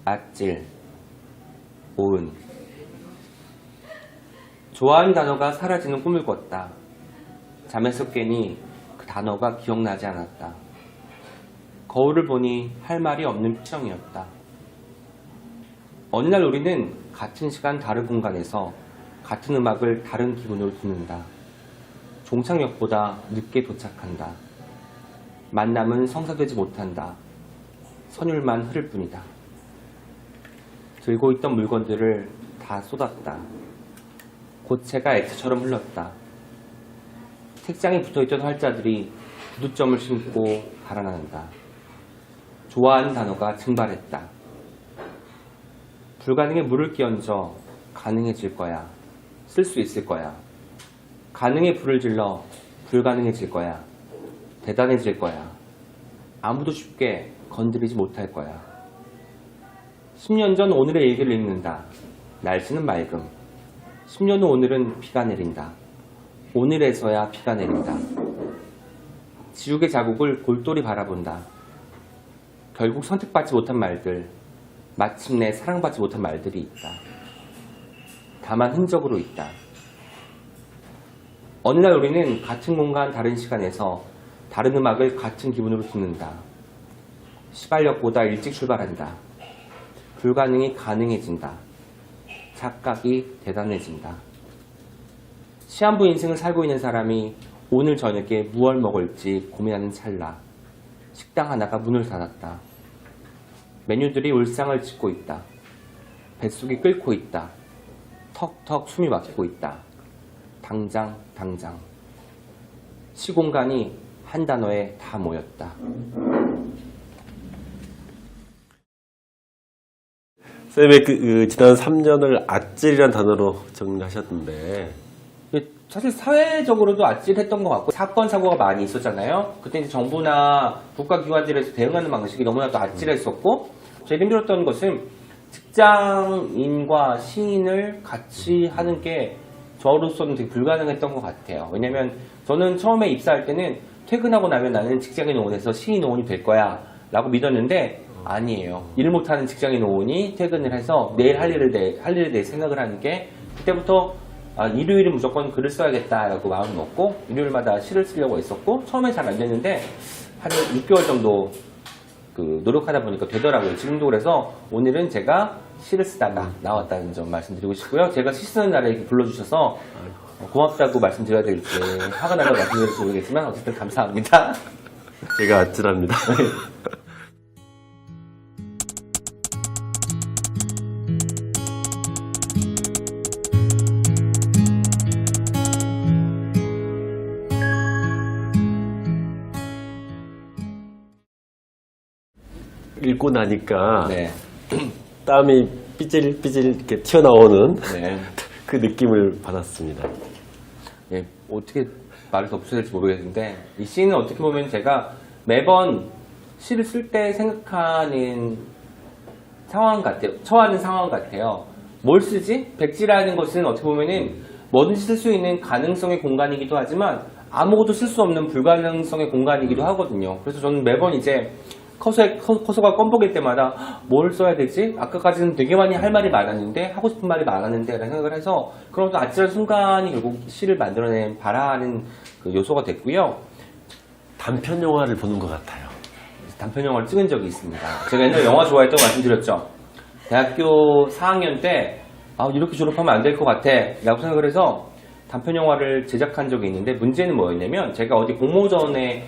아찔, 오은. 좋아하는 단어가 사라지는 꿈을 꿨다. 잠에서 깨니 그 단어가 기억나지 않았다. 거울을 보니 할 말이 없는 표정이었다. 어느 날 우리는 같은 시간 다른 공간에서 같은 음악을 다른 기분으로 듣는다. 종착역보다 늦게 도착한다. 만남은 성사되지 못한다. 선율만 흐를 뿐이다. 들고 있던 물건들을 다 쏟았다. 고체가 액체처럼 흘렀다. 책장에 붙어있던 활자들이 구두점을 신고 달아난다. 좋아하는 단어가 증발했다. 불가능에 물을 끼얹어 가능해질 거야. 쓸 수 있을 거야. 가능에 불을 질러 불가능해질 거야. 대단해질 거야. 아무도 쉽게 건드리지 못할 거야. 10년 전 오늘의 일기를 읽는다. 날씨는 맑음. 10년 후 오늘은 비가 내린다. 오늘에서야 비가 내린다. 지옥의 자국을 골똘히 바라본다. 결국 선택받지 못한 말들, 마침내 사랑받지 못한 말들이 있다. 다만 흔적으로 있다. 어느 날 우리는 같은 공간 다른 시간에서 다른 음악을 같은 기분으로 듣는다. 시발력보다 일찍 출발한다. 불가능이 가능해진다. 착각이 대단해진다. 시한부 인생을 살고 있는 사람이 오늘 저녁에 무얼 먹을지 고민하는 찰나 식당 하나가 문을 닫았다. 메뉴들이 울상을 짓고 있다. 뱃속이 끓고 있다. 턱턱 숨이 막히고 있다. 당장. 시공간이 한 단어에 다 모였다. 쌤의 지난 3년을 아찔이란 단어로 정리하셨는데, 사실 사회적으로도 아찔했던 것 같고 사건 사고가 많이 있었잖아요. 그때 이제 정부나 국가기관들에서 대응하는 방식이 너무나도 아찔했었고, 제일 힘들었던 것은 직장인과 시인을 같이 하는 게 저로서는 되게 불가능했던 것 같아요. 왜냐면 저는 처음에 입사할 때는 퇴근하고 나면 나는 직장인 오온에서 시인 오온이 될 거야 라고 믿었는데 아니에요. 일 못하는 직장인 오온이 퇴근을 해서 내일 할 일에 대해 생각을 하는 게, 그때부터 일요일은 무조건 글을 써야겠다라고 마음을 먹고 일요일마다 시를 쓰려고 했었고, 처음에 잘 안 됐는데 한 6개월 정도 노력하다 보니까 되더라고요. 지금도. 그래서 오늘은 제가 시를 쓰다가 나왔다는 점 말씀드리고 싶고요. 제가 시 쓰는 날에 이렇게 불러주셔서 고맙다고 말씀드려야 될지 화가 나서 말씀드릴지 모르겠지만 어쨌든 감사합니다. 제가 아찔합니다. 읽고 나니까 네. 땀이 삐질삐질 이렇게 튀어나오는 네. 그 느낌을 받았습니다. 예, 어떻게 말을 덧붙여야 될지 모르겠는데, 이 시는 어떻게 보면 제가 매번 시를 쓸 때 생각하는 상황 같아요. 처하는 상황 같아요. 뭘 쓰지? 백지라는 것은 어떻게 보면은 뭐든지 쓸 수 있는 가능성의 공간이기도 하지만 아무것도 쓸 수 없는 불가능성의 공간이기도 하거든요. 그래서 저는 매번 이제 커서가 껌벅일 때마다 뭘 써야 되지? 아까까지는 되게 많이 할 말이 많았는데, 하고 싶은 말이 많았는데 라는 생각을 해서 그런 어떤 아찔한 순간이 결국 시를 만들어낸 바라는 그 요소가 됐고요. 단편 영화를 보는 것 같아요. 단편 영화를 찍은 적이 있습니다. 제가 옛날에 영화 좋아했다고 말씀드렸죠. 대학교 4학년 때 이렇게 졸업하면 안 될 것 같아 라고 생각을 해서 단편 영화를 제작한 적이 있는데, 문제는 뭐였냐면 제가 어디 공모전에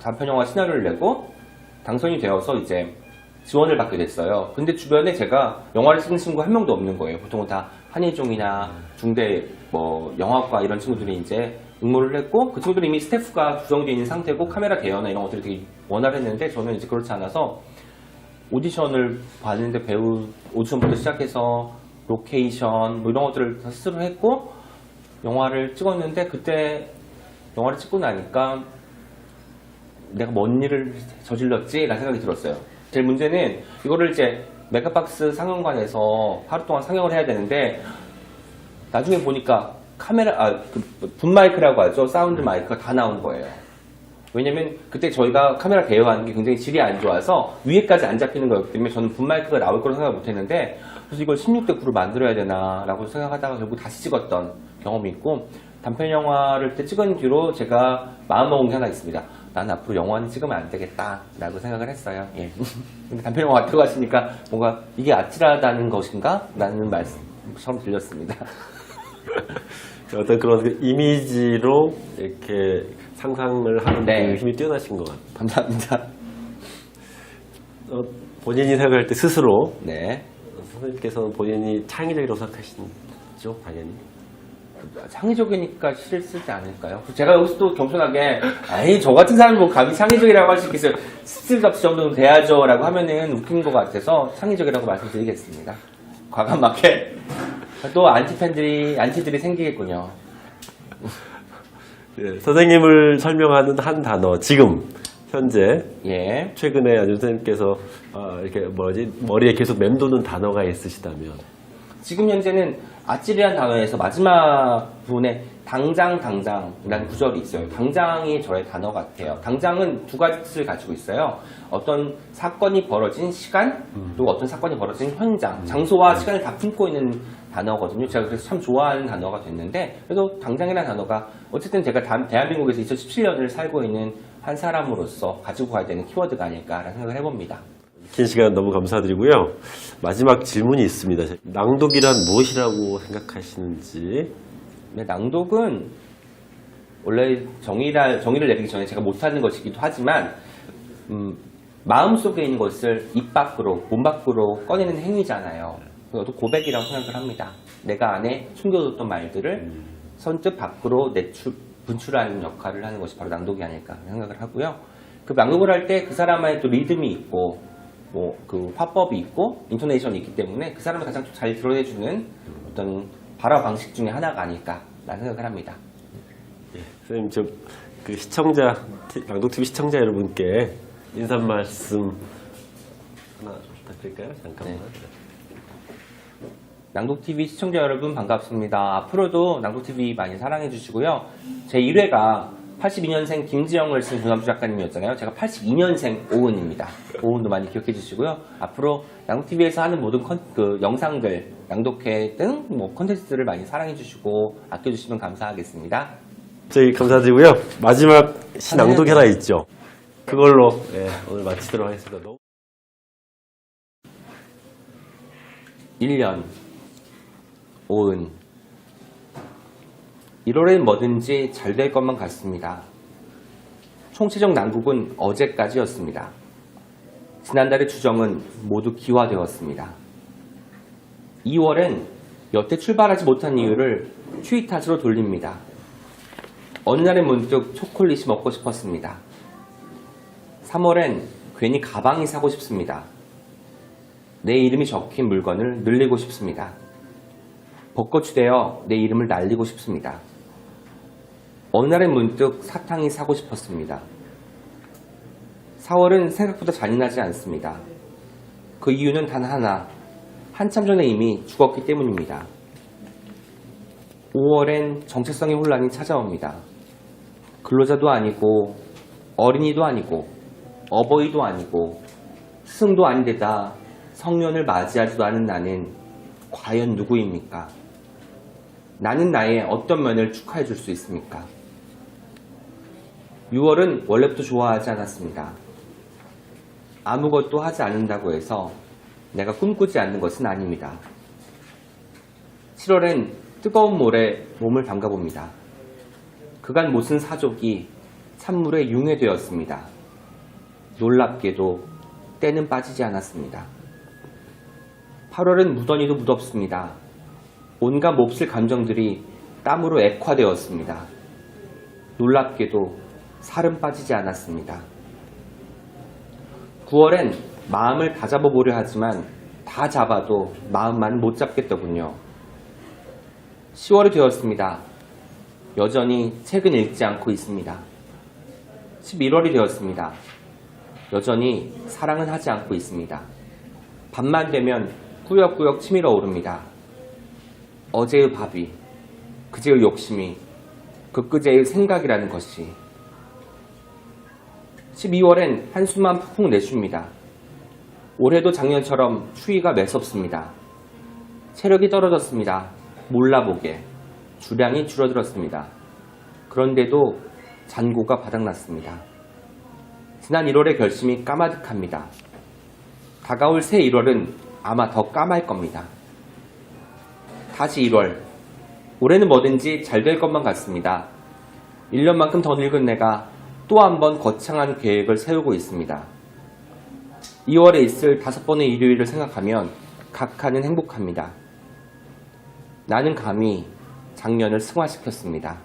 단편 영화 시나리오를 내고 당선이 되어서 이제 지원을 받게 됐어요. 근데 주변에 제가 영화를 찍는 친구 한 명도 없는 거예요. 보통은 다 한예종이나 중대 영화과 이런 친구들이 이제 응모를 했고, 그 친구들이 이미 스태프가 구성되어 있는 상태고 카메라 대여나 이런 것들이 되게 원활했는데, 저는 이제 그렇지 않아서 오디션을 봤는데 배우 오디션부터 시작해서 로케이션 이런 것들을 다 스스로 했고 영화를 찍었는데, 그때 영화를 찍고 나니까 내가 뭔 일을 저질렀지? 라는 생각이 들었어요. 제일 문제는 이거를 이제 메가박스 상영관에서 하루 동안 상영을 해야 되는데, 나중에 보니까 분 마이크라고 하죠. 사운드 마이크가 다 나온 거예요. 왜냐면 그때 저희가 카메라 대여하는 게 굉장히 질이 안 좋아서 위에까지 안 잡히는 거였기 때문에 저는 붐마이크가 나올 거라고 생각 못 했는데 그래서 이걸 16대 9로 만들어야 되나 라고 생각하다가 결국 다시 찍었던 경험이 있고 단편 영화를 때 찍은 뒤로 제가 마음먹은 게 하나 있습니다. 난 앞으로 영화는 찍으면 안 되겠다 라고 생각을 했어요. 예. 근데 단편 영화 같다고 하시니까 뭔가 이게 아찔하다는 것인가? 라는 말씀처럼 들렸습니다. 어떤 그런 그 이미지로 이렇게 상상을 하는 네. 그 힘이 뛰어나신 것 같아요. 감사합니다. 본인이 생각할 때 스스로 네. 선생님께서는 본인이 창의적이라고 생각하시죠, 당연히. 창의적이니까 시를 쓰지 않을까요? 제가 여기서 또 겸손하게 아이 저 같은 사람이 뭐 감히 창의적이라고 할 수 있겠어요. 스틸값 정도는 돼야죠 라고 하면은 웃긴 것 같아서 창의적이라고 말씀드리겠습니다. 과감하게 또 안티들이 생기겠군요. 예, 선생님을 설명하는 한 단어, 지금 현재 예. 최근에 안준 선생님께서 이렇게 머리에 계속 맴도는 단어가 있으시다면 지금 현재는 아찔이라는 단어에서 마지막 부분에 당장이라는 구절이 있어요. 당장이 저의 단어 같아요. 당장은 두 가지 뜻을 가지고 있어요. 어떤 사건이 벌어진 시간, 그리고 어떤 사건이 벌어진 현장, 장소와 시간을 다 품고 있는 단어거든요. 제가 그래서 참 좋아하는 단어가 됐는데, 그래도 당장이라는 단어가 어쨌든 제가 대한민국에서 2017년을 살고 있는 한 사람으로서 가지고 가야 되는 키워드가 아닐까라는 생각을 해봅니다. 긴 시간 너무 감사드리고요. 마지막 질문이 있습니다. 낭독이란 무엇이라고 생각하시는지. 네, 낭독은 원래 정의를 내리기 전에 제가 못하는 것이기도 하지만 마음속에 있는 것을 입 밖으로, 몸 밖으로 꺼내는 행위잖아요. 그것도 고백이라고 생각을 합니다. 내가 안에 숨겨뒀던 말들을 선뜻 밖으로 분출하는 역할을 하는 것이 바로 낭독이 아닐까 생각을 하고요. 그 낭독을 할 때 그 사람의 또 리듬이 있고 뭐 그 화법이 있고 인토네이션이 있기 때문에 그 사람을 가장 잘 드러내주는 어떤 발화 방식 중에 하나가 아닐까라는 생각을 합니다. 예, 선생님 그 낭독TV 시청자 여러분께 인사 말씀 하나 부탁드릴까요? 잠깐만. 네. 낭독TV 시청자 여러분 반갑습니다. 앞으로도 낭독TV 많이 사랑해 주시고요. 제 1회가 82년생 김지영을 쓴 조남주 작가님이었잖아요. 제가 82년생 오은입니다. 오은도 많이 기억해 주시고요. 앞으로 낭독TV에서 하는 모든 영상들, 낭독회 등 뭐 콘텐츠들을 많이 사랑해 주시고 아껴주시면 감사하겠습니다. 저희 감사드리고요. 마지막 시낭독 하나 있죠. 그걸로 오늘 마치도록 하겠습니다. 1년 오은 1월엔 뭐든지 잘 될 것만 같습니다. 총체적 난국은 어제까지였습니다. 지난달의 주정은 모두 기화되었습니다. 2월엔 여태 출발하지 못한 이유를 트윗하지로 돌립니다. 어느 날엔 문득 초콜릿이 먹고 싶었습니다. 3월엔 괜히 가방이 사고 싶습니다. 내 이름이 적힌 물건을 늘리고 싶습니다. 벚꽃이 되어 내 이름을 날리고 싶습니다. 어느 날엔 문득 사탕이 사고 싶었습니다. 4월은 생각보다 잔인하지 않습니다. 그 이유는 단 하나, 한참 전에 이미 죽었기 때문입니다. 5월엔 정체성의 혼란이 찾아옵니다. 근로자도 아니고 어린이도 아니고 어버이도 아니고 스승도 아닌데다 성년을 맞이하지도 않은 나는 과연 누구입니까? 나는 나의 어떤 면을 축하해 줄 수 있습니까? 6월은 원래부터 좋아하지 않았습니다. 아무것도 하지 않는다고 해서 내가 꿈꾸지 않는 것은 아닙니다. 7월엔 뜨거운 물에 몸을 담가봅니다. 그간 못쓴 사족이 찬물에 융해되었습니다. 놀랍게도 때는 빠지지 않았습니다. 8월은 무던히도 무덥습니다. 온갖 몹쓸 감정들이 땀으로 액화되었습니다. 놀랍게도 살은 빠지지 않았습니다. 9월엔 마음을 다 잡아보려 하지만 다 잡아도 마음만 못 잡겠더군요. 10월이 되었습니다. 여전히 책은 읽지 않고 있습니다. 11월이 되었습니다. 여전히 사랑은 하지 않고 있습니다. 밤만 되면 꾸역꾸역 치밀어 오릅니다. 어제의 밥이, 그제의 욕심이, 그제의 생각이라는 것이 12월엔 한숨만 푹푹 내쉽니다. 올해도 작년처럼 추위가 매섭습니다. 체력이 떨어졌습니다. 몰라보게. 주량이 줄어들었습니다. 그런데도 잔고가 바닥났습니다. 지난 1월의 결심이 까마득합니다. 다가올 새 1월은 아마 더 까말 겁니다. 다시 1월. 올해는 뭐든지 잘 될 것만 같습니다. 1년만큼 더 늙은 내가 또 한 번 거창한 계획을 세우고 있습니다. 2월에 있을 5번의 일요일을 생각하면 각하는 행복합니다. 나는 감히 작년을 승화시켰습니다.